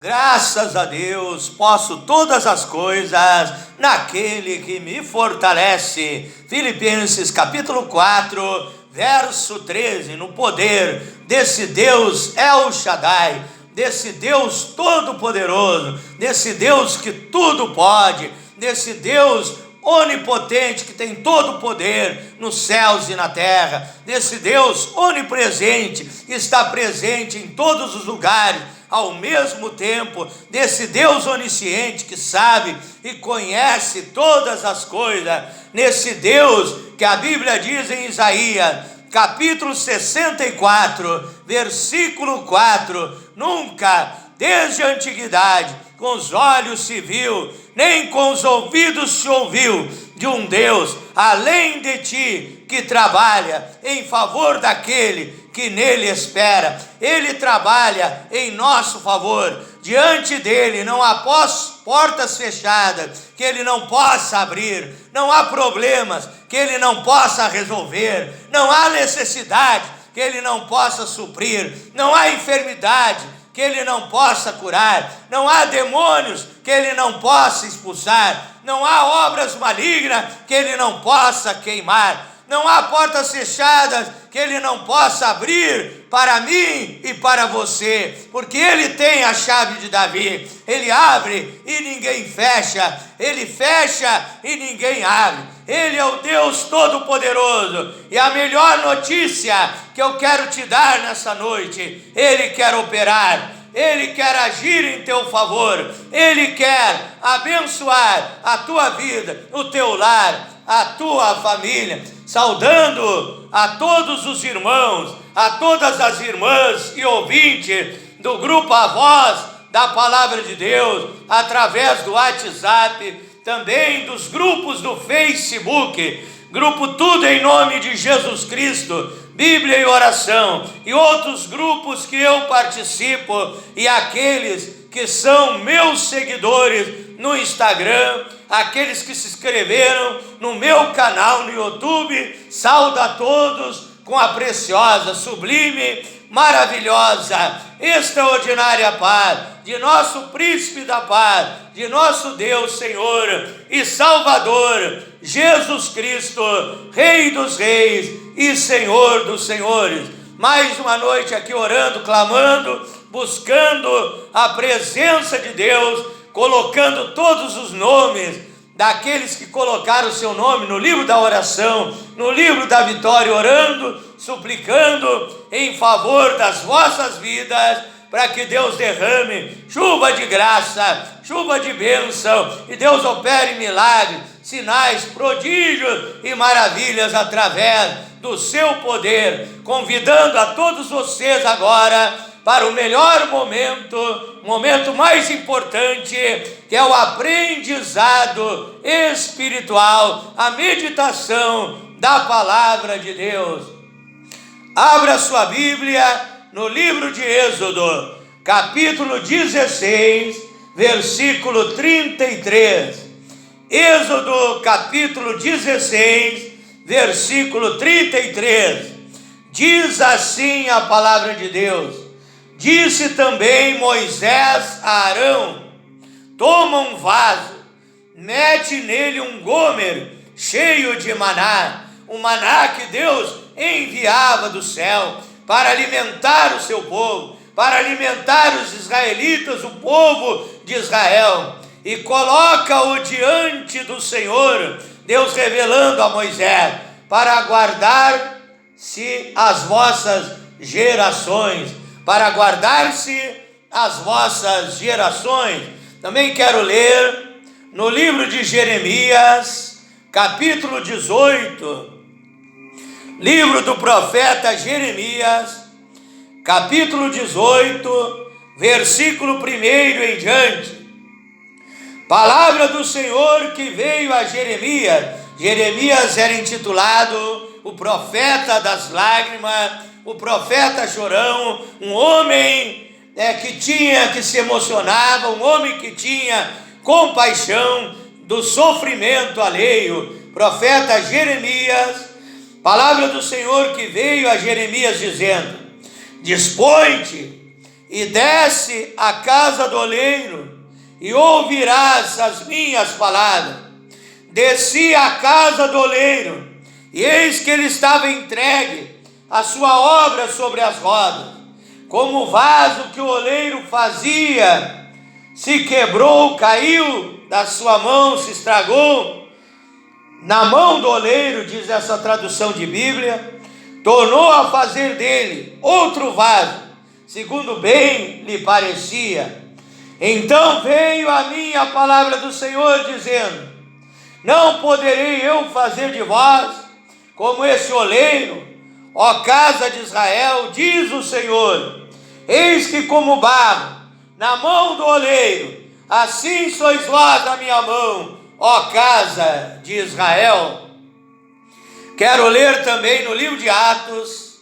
Graças a Deus, posso todas as coisas naquele que me fortalece. Filipenses capítulo 4, verso 13. No poder desse Deus El Shaddai, desse Deus todo-poderoso, desse Deus que tudo pode, desse Deus onipotente que tem todo o poder nos céus e na terra, desse Deus onipresente que está presente em todos os lugares ao mesmo tempo, desse Deus onisciente que sabe e conhece todas as coisas, nesse Deus que a Bíblia diz em Isaías capítulo 64, versículo 4, nunca desde a antiguidade com os olhos se viu, nem com os ouvidos se ouviu de um Deus além de ti, que trabalha em favor daquele que nele espera. Ele trabalha em nosso favor. Diante dele não há portas fechadas que ele não possa abrir, não há problemas que ele não possa resolver, não há necessidade que ele não possa suprir, não há enfermidade que ele não possa curar, não há demônios que ele não possa expulsar, não há obras malignas que ele não possa queimar, não há portas fechadas que ele não possa abrir para mim e para você, porque ele tem a chave de Davi. Ele abre e ninguém fecha, ele fecha e ninguém abre. Ele é o Deus Todo-Poderoso. E a melhor notícia que eu quero te dar nessa noite: ele quer operar, ele quer agir em teu favor, ele quer abençoar a tua vida, o teu lar, a tua família. Saudando a todos os irmãos, a todas as irmãs e ouvintes do grupo A Voz da Palavra de Deus, através do WhatsApp, também dos grupos do Facebook, grupo Tudo em Nome de Jesus Cristo, Bíblia e Oração, e outros grupos que eu participo, e aqueles que são meus seguidores no Instagram, aqueles que se inscreveram no meu canal no YouTube. Saúdo a todos com a preciosa, sublime, maravilhosa, extraordinária paz de nosso príncipe da paz, de nosso Deus, Senhor e Salvador, Jesus Cristo, Rei dos reis e Senhor dos senhores. Mais uma noite aqui orando, clamando, buscando a presença de Deus, colocando todos os nomes daqueles que colocaram o seu nome no livro da oração, no livro da vitória, orando, suplicando em favor das vossas vidas, para que Deus derrame chuva de graça, chuva de bênção, e Deus opere milagres, sinais, prodígios e maravilhas através do seu poder, convidando a todos vocês agora para o melhor momento mais importante, que é o aprendizado espiritual, a meditação da palavra de Deus. Abra sua Bíblia no livro de Êxodo, capítulo 16, versículo 33. Êxodo, capítulo 16, versículo 33. Diz assim a palavra de Deus: disse também Moisés a Arão: toma um vaso, mete nele um gomer cheio de maná, o maná que Deus enviava do céu para alimentar o seu povo, para alimentar os israelitas, o povo de Israel, e coloca-o diante do Senhor, Deus revelando a Moisés, para guardar-se as vossas gerações, para guardar-se as vossas gerações. Também quero ler no livro de Jeremias, capítulo 18, livro do profeta Jeremias, capítulo 18, versículo 1 em diante. Palavra do Senhor que veio a Jeremias. Jeremias era intitulado o profeta das lágrimas, o profeta chorão, um homem que se emocionava, um homem que tinha compaixão do sofrimento alheio. Profeta Jeremias, palavra do Senhor que veio a Jeremias dizendo: dispõe-te e desce à casa do oleiro, e ouvirás as minhas palavras. Desci à casa do oleiro, e eis que ele estava entregue a sua obra sobre as rodas. Como o vaso que o oleiro fazia se quebrou, caiu da sua mão, se estragou, na mão do oleiro, diz essa tradução de Bíblia, tornou a fazer dele outro vaso, segundo bem lhe parecia. Então veio a mim a palavra do Senhor, dizendo: não poderei eu fazer de vós como esse oleiro, ó casa de Israel, diz o Senhor. Eis que como barro na mão do oleiro, assim sois vós na minha mão, ó casa de Israel. Quero ler também no livro de Atos,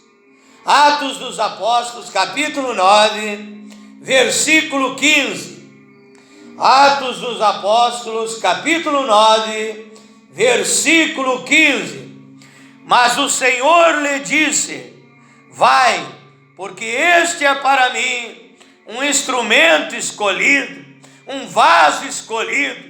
Atos dos Apóstolos, capítulo 9, versículo 15. Atos dos Apóstolos, capítulo 9, versículo 15. Mas o Senhor lhe disse: vai, porque este é para mim um instrumento escolhido, um vaso escolhido,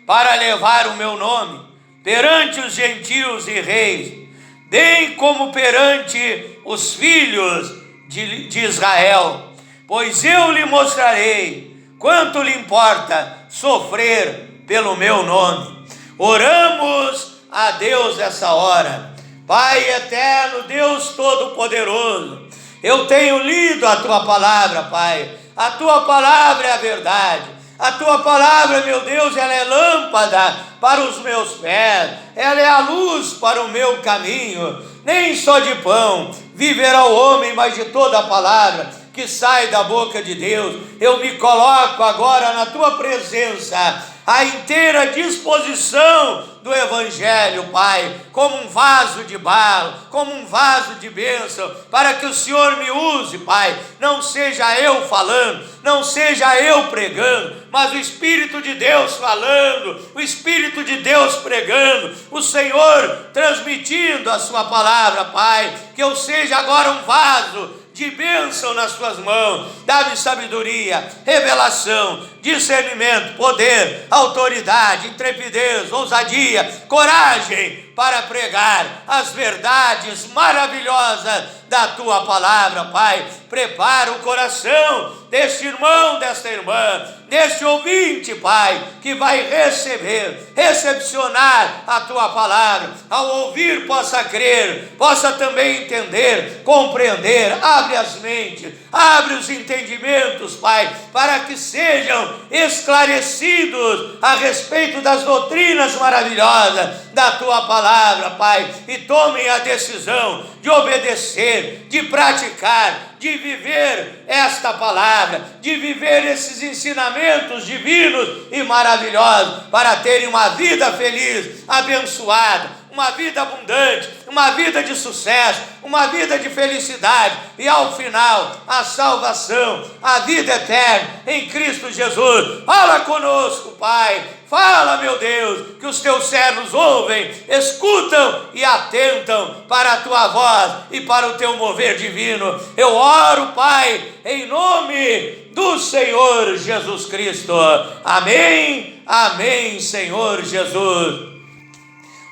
para levar o meu nome perante os gentios e reis, bem como perante os filhos de Israel. Pois eu lhe mostrarei quanto lhe importa sofrer pelo meu nome. Oramos a Deus essa hora. Pai eterno, Deus todo-poderoso, eu tenho lido a tua palavra, Pai. A tua palavra é a verdade. A tua palavra, meu Deus, ela é lâmpada para os meus pés, ela é a luz para o meu caminho. Nem só de pão viverá o homem, mas de toda a palavra que sai da boca de Deus. Eu me coloco agora na tua presença, à inteira disposição do Evangelho, Pai, como um vaso de barro, como um vaso de bênção, para que o Senhor me use, Pai. Não seja eu falando, não seja eu pregando, mas o Espírito de Deus falando, o Espírito de Deus pregando, o Senhor transmitindo a sua palavra, Pai. Que eu seja agora um vaso de bênção nas tuas mãos. Dá-me sabedoria, revelação, discernimento, poder, autoridade, intrepidez, ousadia, coragem para pregar as verdades maravilhosas da tua palavra, Pai. Prepara o coração deste irmão, desta irmã, deste ouvinte, Pai, que vai recepcionar a tua palavra. Ao ouvir, possa crer, possa também entender, compreender. Abre as mentes, abre os entendimentos, Pai, para que sejam esclarecidos a respeito das doutrinas maravilhosas da tua palavra, Pai, e tomem a decisão de obedecer, de praticar, de viver esta palavra, de viver esses ensinamentos divinos e maravilhosos, para terem uma vida feliz, abençoada, uma vida abundante, uma vida de sucesso, uma vida de felicidade, e ao final a salvação, a vida eterna em Cristo Jesus. Fala conosco, Pai. Fala, meu Deus, que os teus servos ouvem, escutam e atentam para a tua voz e para o teu mover divino. Eu oro, Pai, em nome do Senhor Jesus Cristo. Amém, amém, Senhor Jesus.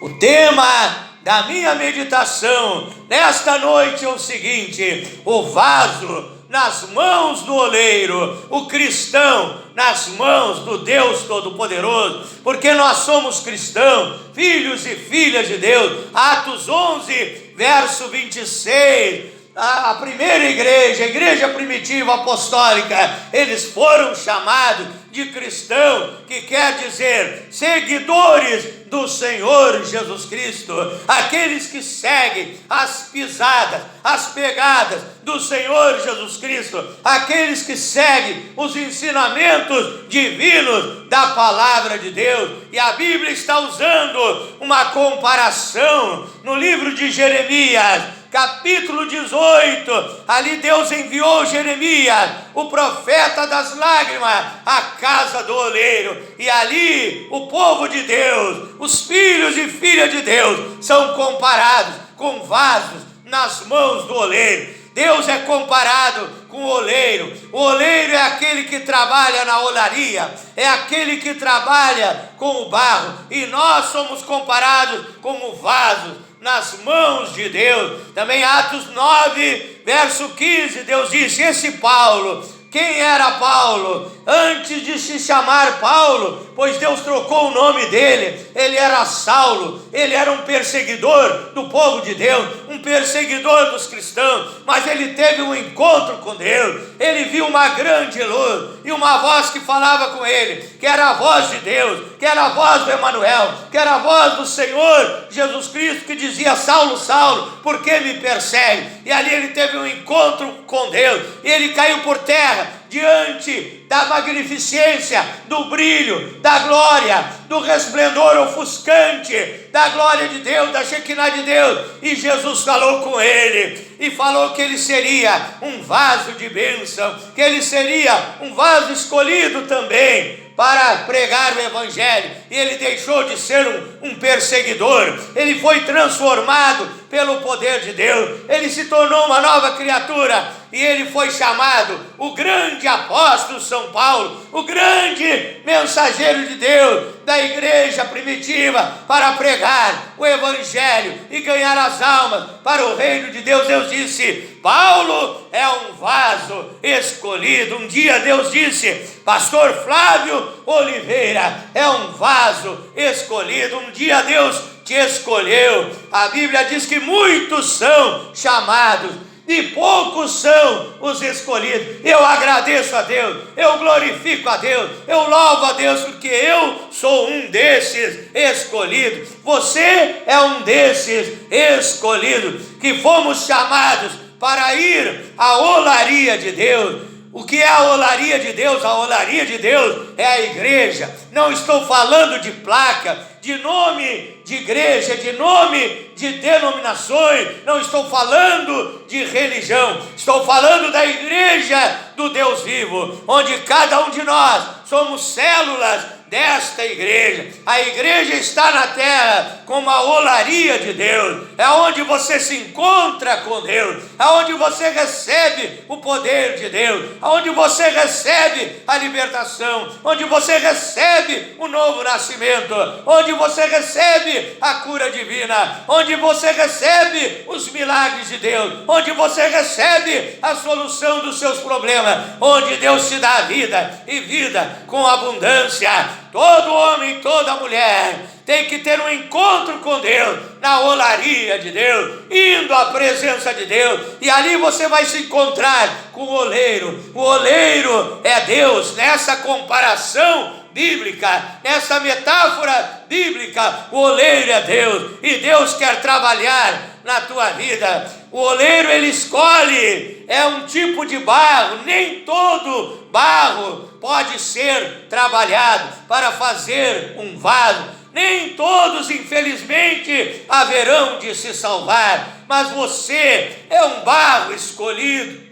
O tema da minha meditação nesta noite é o seguinte: o vaso nas mãos do oleiro, o cristão nas mãos do Deus Todo-Poderoso, porque nós somos cristãos, filhos e filhas de Deus. Atos 11, verso 26, a primeira igreja, a igreja primitiva apostólica, eles foram chamados de cristão, que quer dizer seguidores do Senhor Jesus Cristo, aqueles que seguem as pisadas, as pegadas do Senhor Jesus Cristo, aqueles que seguem os ensinamentos divinos da palavra de Deus. E a Bíblia está usando uma comparação no livro de Jeremias, capítulo 18, ali Deus enviou Jeremias, o profeta das lágrimas, à casa do oleiro, e ali o povo de Deus, os filhos e filhas de Deus, são comparados com vasos nas mãos do oleiro. Deus é comparado com o oleiro. O oleiro é aquele que trabalha na olaria, é aquele que trabalha com o barro, e nós somos comparados como vasos nas mãos de Deus. Também Atos 9, verso 15, Deus disse: esse Paulo, quem era Paulo? Antes de se chamar Paulo, pois Deus trocou o nome dele, ele era Saulo, ele era um perseguidor do povo de Deus, um perseguidor dos cristãos, mas ele teve um encontro com Deus, ele viu uma grande luz, e uma voz que falava com ele, que era a voz de Deus, que era a voz do Emanuel, que era a voz do Senhor Jesus Cristo, que dizia: Saulo, Saulo, por que me persegue? E ali ele teve um encontro com Deus, e ele caiu por terra, diante da magnificência, do brilho, da glória, do resplendor ofuscante, da glória de Deus, da Shekinah de Deus. E Jesus falou com ele, e falou que ele seria um vaso de bênção, que ele seria um vaso escolhido também para pregar o Evangelho. E ele deixou de ser um perseguidor, ele foi transformado pelo poder de Deus, ele se tornou uma nova criatura, e ele foi chamado o grande apóstolo São Paulo, o grande mensageiro de Deus da igreja primitiva, para pregar o Evangelho e ganhar as almas para o reino de Deus. Deus disse: Paulo é um vaso escolhido. Um dia Deus disse: pastor Flávio Oliveira é um vaso escolhido. Um dia Deus te escolheu. A Bíblia diz que muitos são chamados e poucos são os escolhidos. Eu agradeço a Deus, eu glorifico a Deus, eu louvo a Deus, porque eu sou um desses escolhidos. Você é um desses escolhidos, que fomos chamados para ir à olaria de Deus. O que é a olaria de Deus? A olaria de Deus é a igreja. Não estou falando de placa, de nome de igreja, de nome de denominações, não estou falando de religião, estou falando da igreja do Deus vivo, onde cada um de nós somos células desta igreja. A igreja está na terra como a olaria de Deus, é onde você se encontra com Deus, é onde você recebe o poder de Deus, é onde você recebe a libertação, onde você recebe o novo nascimento, onde você recebe a cura divina, onde você recebe os milagres de Deus, onde você recebe a solução dos seus problemas, onde Deus te dá a vida e vida com abundância. Todo homem, toda mulher tem que ter um encontro com Deus, na olaria de Deus, indo à presença de Deus, e ali você vai se encontrar com o oleiro. O oleiro é Deus. Nessa comparação bíblica, nessa metáfora bíblica, o oleiro é Deus, e Deus quer trabalhar na tua vida. O oleiro, ele escolhe, é um tipo de barro, nem todo barro pode ser trabalhado para fazer um vaso. Nem todos, infelizmente, haverão de se salvar, mas você é um barro escolhido,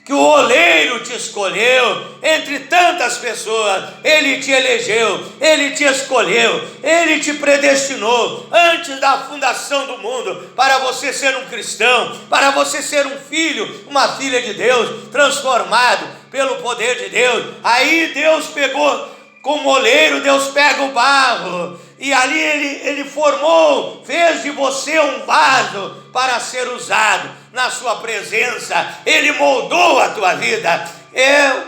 que o oleiro te escolheu entre tantas pessoas. Ele te elegeu, ele te escolheu, ele te predestinou antes da fundação do mundo para você ser um cristão, para você ser um filho, uma filha de Deus, transformado pelo poder de Deus. Aí Deus pegou, como oleiro, Deus pega o barro, e ali ele formou, fez de você um vaso para ser usado na sua presença. Ele moldou a tua vida.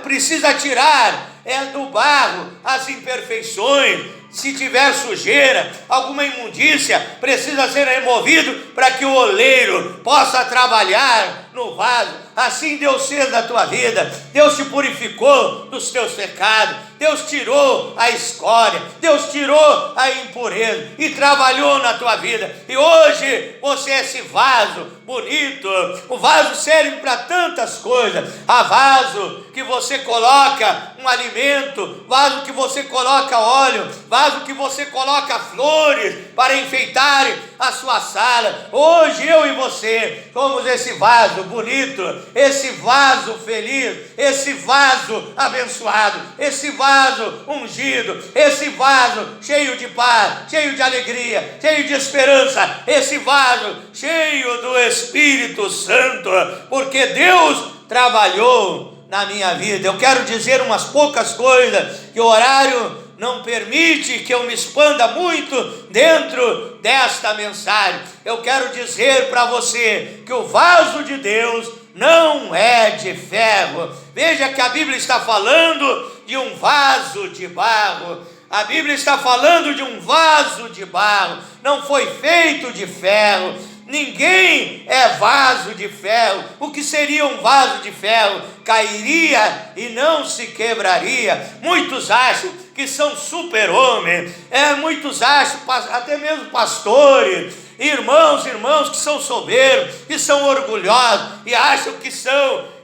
Precisa tirar do barro as imperfeições. Se tiver sujeira, alguma imundícia, precisa ser removido para que o oleiro possa trabalhar no vaso. Assim Deus fez na tua vida. Deus te purificou dos teus pecados, Deus tirou a escória, Deus tirou a impureza e trabalhou na tua vida. E hoje você é esse vaso bonito. O vaso serve para tantas coisas. Há vaso que você coloca um alimento, vaso que você coloca óleo, vaso que você coloca flores para enfeitar a sua sala. Hoje eu e você somos esse vaso bonito, esse vaso feliz, esse vaso abençoado, esse vaso ungido, esse vaso cheio de paz, cheio de alegria, cheio de esperança, esse vaso cheio do Espírito Santo, porque Deus trabalhou na minha vida. Eu quero dizer umas poucas coisas que o horário não permite que eu me expanda muito dentro desta mensagem. Eu quero dizer para você que o vaso de Deus não é de ferro. Veja que a Bíblia está falando de um vaso de barro. A Bíblia está falando de um vaso de barro. Não foi feito de ferro. Ninguém é vaso de ferro. O que seria um vaso de ferro? Cairia e não se quebraria. Muitos acham que são super-homens, muitos acham, até mesmo pastores, irmãos que são soberbos, que são orgulhosos e acham que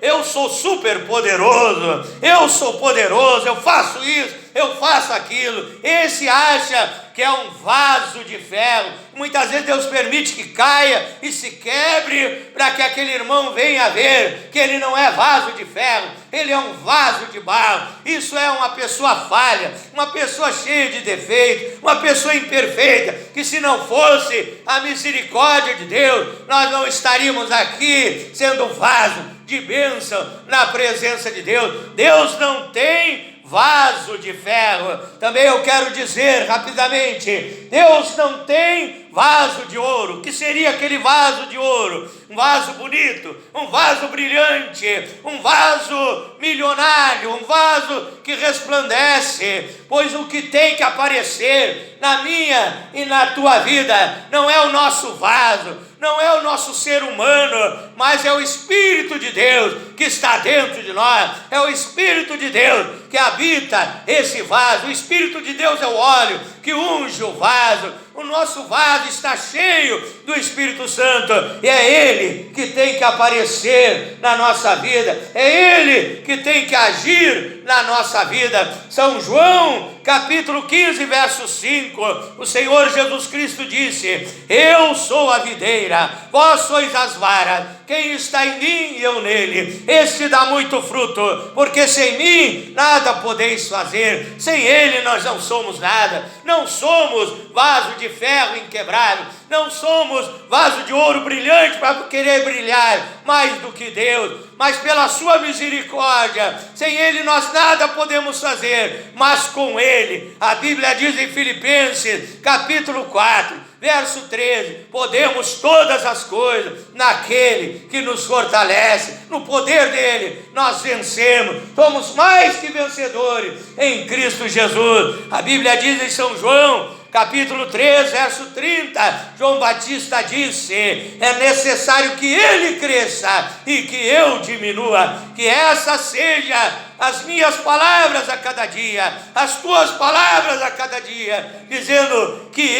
eu sou super poderoso, eu sou poderoso, eu faço isso, eu faço aquilo. Esse acha que é um vaso de ferro. Muitas vezes Deus permite que caia e se quebre para que aquele irmão venha ver que ele não é vaso de ferro, ele é um vaso de barro. Isso é uma pessoa falha, uma pessoa cheia de defeitos, uma pessoa imperfeita, que se não fosse a misericórdia de Deus, nós não estaríamos aqui sendo vaso de bênção na presença de Deus. Deus não tem vaso de ferro. Também eu quero dizer rapidamente, Deus não tem vaso de ouro. O que seria aquele vaso de ouro? Um vaso bonito, um vaso brilhante, um vaso milionário, um vaso que resplandece. Pois o que tem que aparecer na minha e na tua vida não é o nosso vaso, não é o nosso ser humano, mas é o Espírito de Deus que está dentro de nós. É o Espírito de Deus que habita esse vaso. O Espírito de Deus é o óleo que unge o vaso. O nosso vaso está cheio do Espírito Santo e é Ele que tem que aparecer na nossa vida, é Ele que tem que agir na nossa vida. São João capítulo 15, verso 5, o Senhor Jesus Cristo disse: eu sou a videira, vós sois as varas, quem está em mim e eu nele, este dá muito fruto, porque sem mim nada podeis fazer. Sem Ele nós não somos nada. Não somos vaso de ferro inquebrável, não somos vaso de ouro brilhante para querer brilhar mais do que Deus, mas pela sua misericórdia, sem Ele nós nada podemos fazer, mas com Ele, a Bíblia diz em Filipenses capítulo 4, verso 13, podemos todas as coisas naquele que nos fortalece. No poder dele nós vencemos, somos mais que vencedores em Cristo Jesus. A Bíblia diz em São João capítulo 3, verso 30, João Batista disse: é necessário que ele cresça e que eu diminua, que essa seja as minhas palavras a cada dia, as tuas palavras a cada dia, dizendo que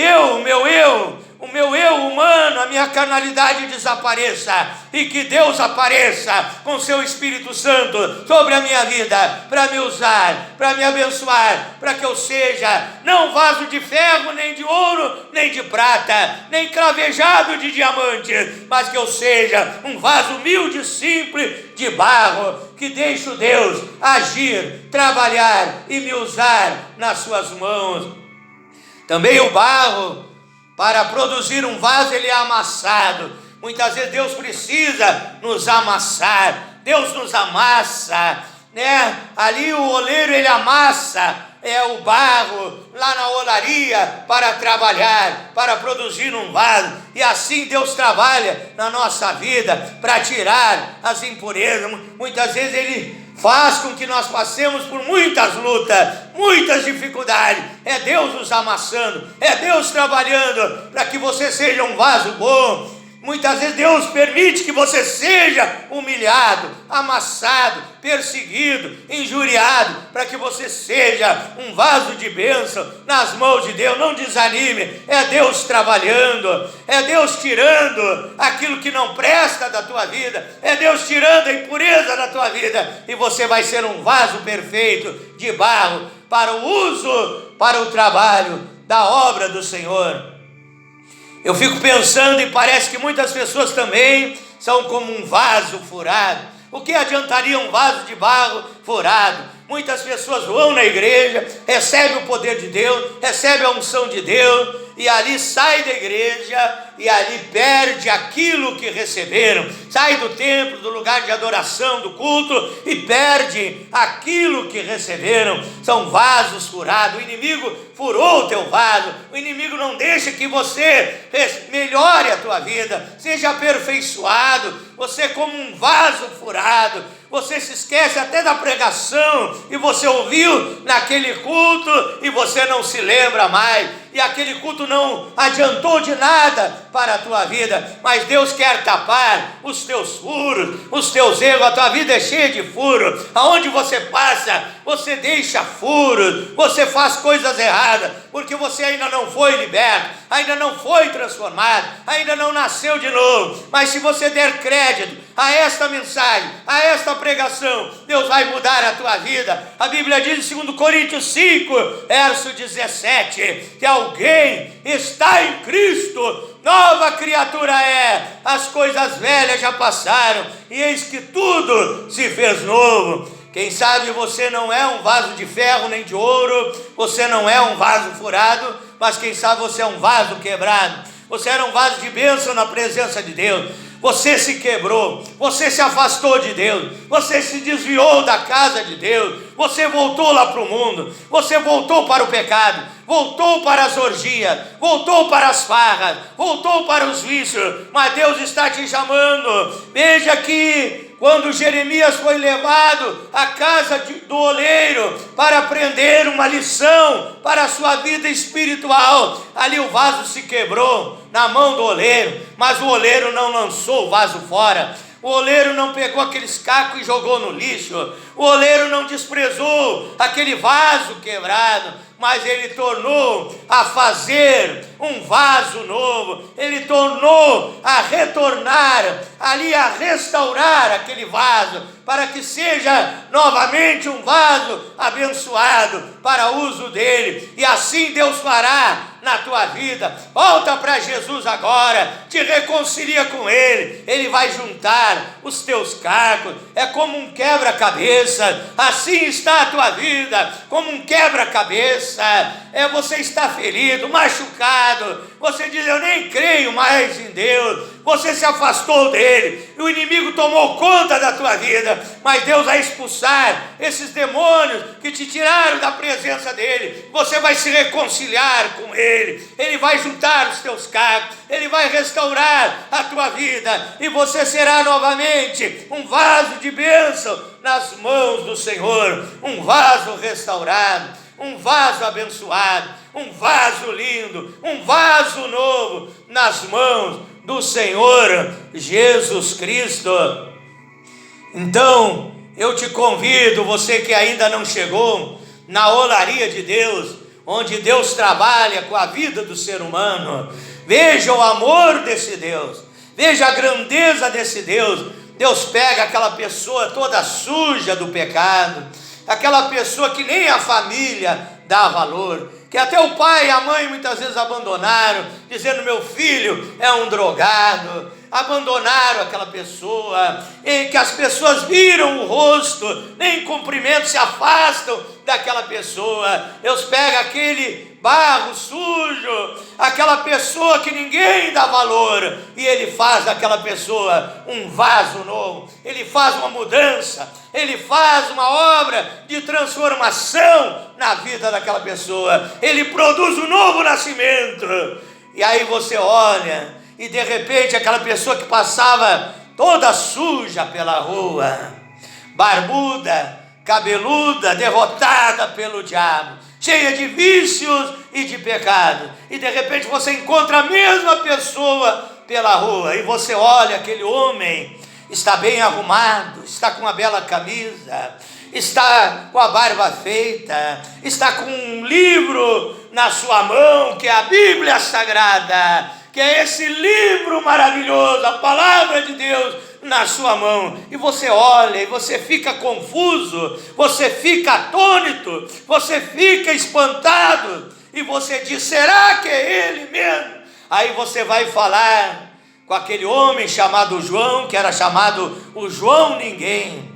o meu eu humano, a minha carnalidade desapareça e que Deus apareça com seu Espírito Santo sobre a minha vida, para me usar, para me abençoar, para que eu seja não vaso de ferro, nem de ouro, nem de prata, nem cravejado de diamante, mas que eu seja um vaso humilde, simples, de barro, que deixe o Deus agir, trabalhar e me usar nas suas mãos. Também o barro, para produzir um vaso, ele é amassado. Muitas vezes Deus precisa nos amassar. Deus nos amassa, né? Ali o oleiro, ele amassa o barro lá na olaria para trabalhar, para produzir um vaso. E assim Deus trabalha na nossa vida para tirar as impurezas. Muitas vezes Ele faz com que nós passemos por muitas lutas, muitas dificuldades. É Deus nos amassando, é Deus trabalhando para que você seja um vaso bom. Muitas vezes Deus permite que você seja humilhado, amassado, perseguido, injuriado, para que você seja um vaso de bênção nas mãos de Deus. Não desanime, é Deus trabalhando, é Deus tirando aquilo que não presta da tua vida, é Deus tirando a impureza da tua vida, e você vai ser um vaso perfeito de barro para o uso, para o trabalho da obra do Senhor. Eu fico pensando e parece que muitas pessoas também são como um vaso furado. O que adiantaria um vaso de barro furado? Muitas pessoas vão na igreja, recebem o poder de Deus, recebem a unção de Deus, e ali sai da igreja e ali perde aquilo que receberam. Sai do templo, do lugar de adoração, do culto, e perde aquilo que receberam. São vasos furados. O inimigo furou o teu vaso. O inimigo não deixa que você melhore a tua vida, seja aperfeiçoado. Você é como um vaso furado. Você se esquece até da pregação e você ouviu naquele culto e você não se lembra mais, e aquele culto não adiantou de nada para a tua vida. Mas Deus quer tapar os teus furos, os teus erros. A tua vida é cheia de furos. Aonde você passa, você deixa furos, você faz coisas erradas, porque você ainda não foi liberto, ainda não foi transformado, ainda não nasceu de novo. Mas se você der crédito a esta mensagem, a esta pregação, Deus vai mudar a tua vida. A Bíblia diz em 2 Coríntios 5, verso 17, que alguém está em Cristo, nova criatura é, as coisas velhas já passaram, e eis que tudo se fez novo. Quem sabe você não é um vaso de ferro nem de ouro, você não é um vaso furado, mas quem sabe você é um vaso quebrado. Você era um vaso de bênção na presença de Deus. Você se quebrou, você se afastou de Deus, você se desviou da casa de Deus, você voltou lá para o mundo, você voltou para o pecado, voltou para as orgias, voltou para as farras, voltou para os vícios. Mas Deus está te chamando. Veja que quando Jeremias foi levado à casa do oleiro para aprender uma lição para a sua vida espiritual, ali o vaso se quebrou na mão do oleiro, mas o oleiro não lançou o vaso fora. O oleiro não pegou aqueles cacos e jogou no lixo. O oleiro não desprezou aquele vaso quebrado, mas ele tornou a fazer um vaso novo. Ele tornou a retornar ali, a restaurar aquele vaso, para que seja novamente um vaso abençoado para uso dele. E assim Deus fará na tua vida. Volta para Jesus agora, te reconcilia com Ele. Ele vai juntar os teus cacos. É como um quebra-cabeça. Assim está a tua vida, como um quebra-cabeça. Você está ferido, machucado. Você diz: eu nem creio mais em Deus. Você se afastou dele, e o inimigo tomou conta da tua vida. Mas Deus vai expulsar esses demônios que te tiraram da presença dele. Você vai se reconciliar com ele. Ele vai juntar os teus cacos, ele vai restaurar a tua vida, e você será novamente um vaso de bênção nas mãos do Senhor, um vaso restaurado, um vaso abençoado, um vaso lindo, um vaso novo nas mãos do Senhor Jesus Cristo. Então eu te convido, você que ainda não chegou na olaria de Deus, onde Deus trabalha com a vida do ser humano, veja o amor desse Deus, veja a grandeza desse Deus. Deus pega aquela pessoa toda suja do pecado, aquela pessoa que nem a família dá valor, que até o pai e a mãe muitas vezes abandonaram, dizendo: meu filho é um drogado. Abandonaram aquela pessoa, em que as pessoas viram o rosto, nem cumprimentam, se afastam daquela pessoa. Deus pega aquele barro sujo, aquela pessoa que ninguém dá valor, e Ele faz daquela pessoa um vaso novo. Ele faz uma mudança, Ele faz uma obra de transformação na vida daquela pessoa. Ele produz um novo nascimento. E aí você olha, e de repente aquela pessoa que passava toda suja pela rua, barbuda, cabeluda, derrotada pelo diabo, cheia de vícios e de pecado, e de repente você encontra a mesma pessoa pela rua, e você olha, aquele homem está bem arrumado, está com uma bela camisa, está com a barba feita, está com um livro na sua mão, que é a Bíblia Sagrada, que é esse livro maravilhoso, a palavra de Deus na sua mão. E você olha e você fica confuso, você fica atônito, você fica espantado, e você diz: será que é ele mesmo? Aí você vai falar com aquele homem chamado João, que era chamado o João Ninguém,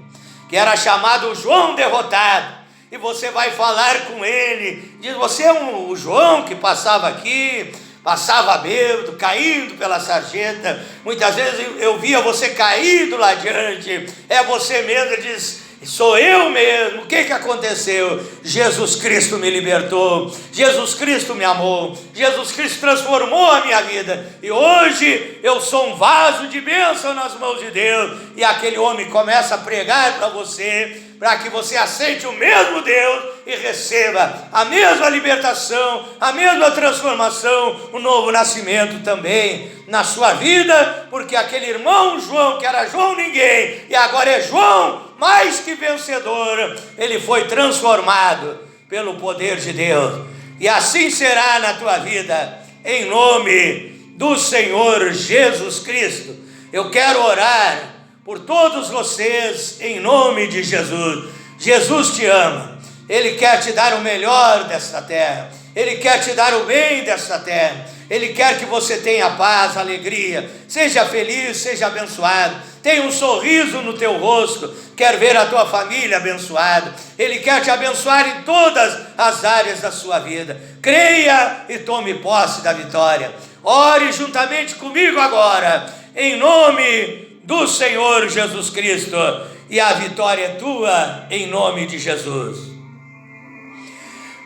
que era chamado o João Derrotado. E você vai falar com ele, diz: você é o João que passava aqui, passava bêbado, caindo pela sarjeta. Muitas vezes eu via você caído lá adiante. É você mesmo. Ele diz: sou eu mesmo. O que aconteceu? Jesus Cristo me libertou, Jesus Cristo me amou, Jesus Cristo transformou a minha vida, e hoje eu sou um vaso de bênção nas mãos de Deus. E aquele homem começa a pregar para você, para que você aceite o mesmo Deus e receba a mesma libertação, a mesma transformação, o novo nascimento também na sua vida, porque aquele irmão João, que era João Ninguém, e agora é João mais que vencedor, ele foi transformado pelo poder de Deus. E assim será na tua vida, em nome do Senhor Jesus Cristo. Eu quero orar por todos vocês em nome de Jesus. Jesus te ama, Ele quer te dar o melhor desta terra, Ele quer te dar o bem desta terra, Ele quer que você tenha paz, alegria, seja feliz, seja abençoado, tenha um sorriso no teu rosto, quer ver a tua família abençoada. Ele quer te abençoar em todas as áreas da sua vida. Creia e tome posse da vitória. Ore juntamente comigo agora, em nome do Senhor Jesus Cristo, e a vitória é tua, em nome de Jesus.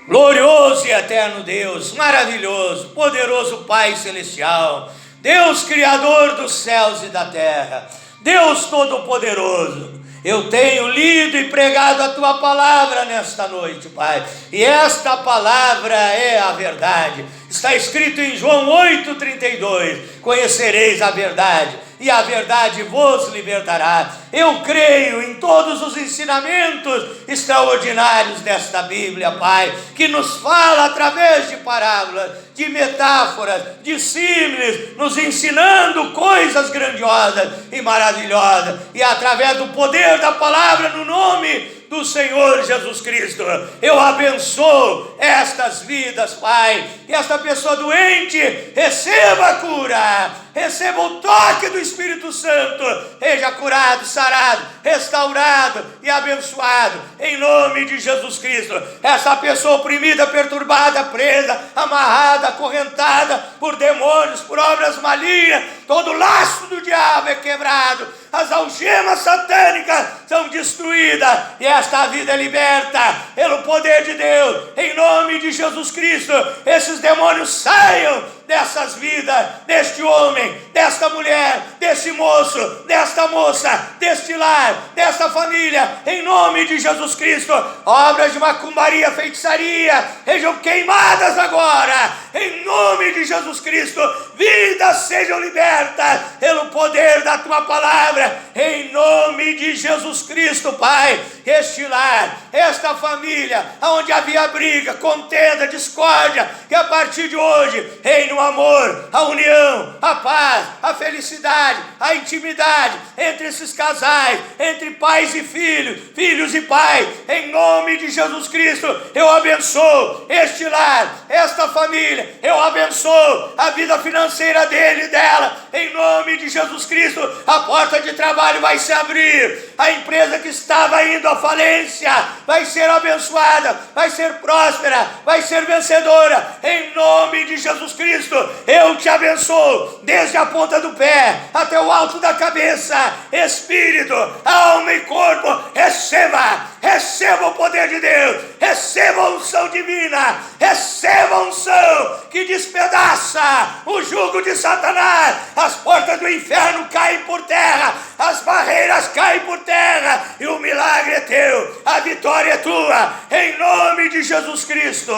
Glorioso e eterno Deus, maravilhoso, poderoso Pai Celestial, Deus Criador dos céus e da terra, Deus Todo-Poderoso, eu tenho lido e pregado a tua palavra nesta noite, Pai, e esta palavra é a verdade. Está escrito em João 8,32: conhecereis a verdade, e a verdade vos libertará. Eu creio em todos os ensinamentos extraordinários desta Bíblia, Pai, que nos fala através de parábolas, de metáforas, de símiles, nos ensinando coisas grandiosas e maravilhosas, e através do poder da palavra, no nome do Senhor Jesus Cristo, eu abençoo estas vidas, Pai, que esta pessoa doente receba a cura, receba o toque do Espírito Santo, seja curado, sarado, restaurado e abençoado, em nome de Jesus Cristo. Essa pessoa oprimida, perturbada, presa, amarrada, acorrentada por demônios, por obras malignas, todo laço do diabo é quebrado, as algemas satânicas são destruídas, e esta vida é liberta pelo poder de Deus, em nome de Jesus Cristo. Esses demônios saiam dessas vidas, deste homem, desta mulher, desse moço, desta moça, deste lar, desta família, em nome de Jesus Cristo. Obras de macumbaria, feitiçaria, sejam queimadas agora, em nome de Jesus Cristo. Vidas sejam libertas pelo poder da tua palavra, em nome de Jesus Cristo, Pai. Este lar, esta família, onde havia briga, contenda, discórdia, que a partir de hoje reine o amor, a união, a paz, a felicidade, a intimidade entre esses casais, entre pais e filhos, filhos e pais, em nome de Jesus Cristo. Eu abençoo este lar, esta família, eu abençoo a vida financeira dele e dela, em nome de Jesus Cristo. A porta de trabalho vai se abrir, a empresa que estava indo à falência vai ser abençoada, vai ser próspera, vai ser vencedora, em nome de Jesus Cristo. Eu te abençoo, desde a ponta do pé até o alto da cabeça, espírito, alma e corpo, receba o poder de Deus, receba a unção divina, receba a unção que despedaça o jugo de Satanás. As portas do inferno caem por terra, as barreiras caem por terra, e o milagre é teu, a vitória é tua, em nome de Jesus Cristo.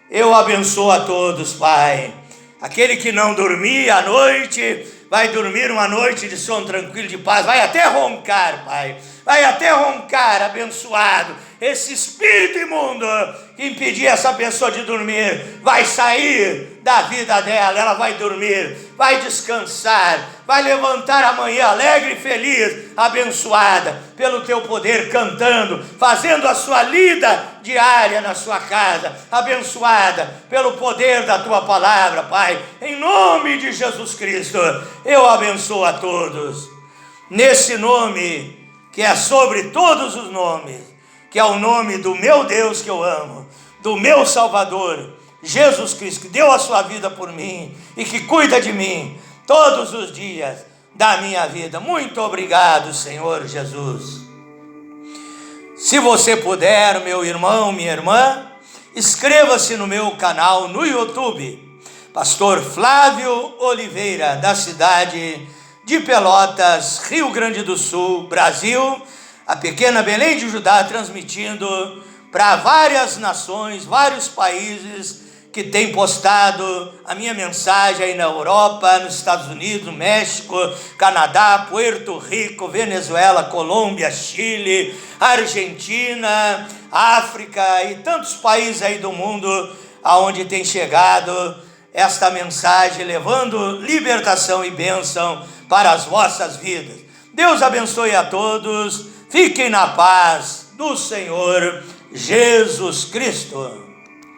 Eu abençoo a todos, Pai. Aquele que não dormia à noite, vai dormir uma noite de sono tranquilo, de paz, vai até roncar, Pai, vai até roncar, abençoado, esse espírito imundo que impedia essa pessoa de dormir, vai sair da vida dela, ela vai dormir, vai descansar, vai levantar amanhã alegre e feliz, abençoada pelo teu poder, cantando, fazendo a sua lida diária na sua casa, abençoada pelo poder da tua palavra, Pai, em nome de Jesus Cristo, eu abençoo a todos, nesse nome que é sobre todos os nomes, que é o nome do meu Deus que eu amo, do meu Salvador, Jesus Cristo, que deu a sua vida por mim e que cuida de mim todos os dias da minha vida. Muito obrigado, Senhor Jesus. Se você puder, meu irmão, minha irmã, inscreva-se no meu canal no YouTube, Pastor Flávio Oliveira, da cidade de Pelotas, Rio Grande do Sul, Brasil, a pequena Belém de Judá, transmitindo para várias nações, vários países que têm postado a minha mensagem aí na Europa, nos Estados Unidos, no México, Canadá, Puerto Rico, Venezuela, Colômbia, Chile, Argentina, África e tantos países aí do mundo aonde tem chegado esta mensagem, levando libertação e bênção para as vossas vidas. Deus abençoe a todos, fiquem na paz do Senhor Jesus Cristo.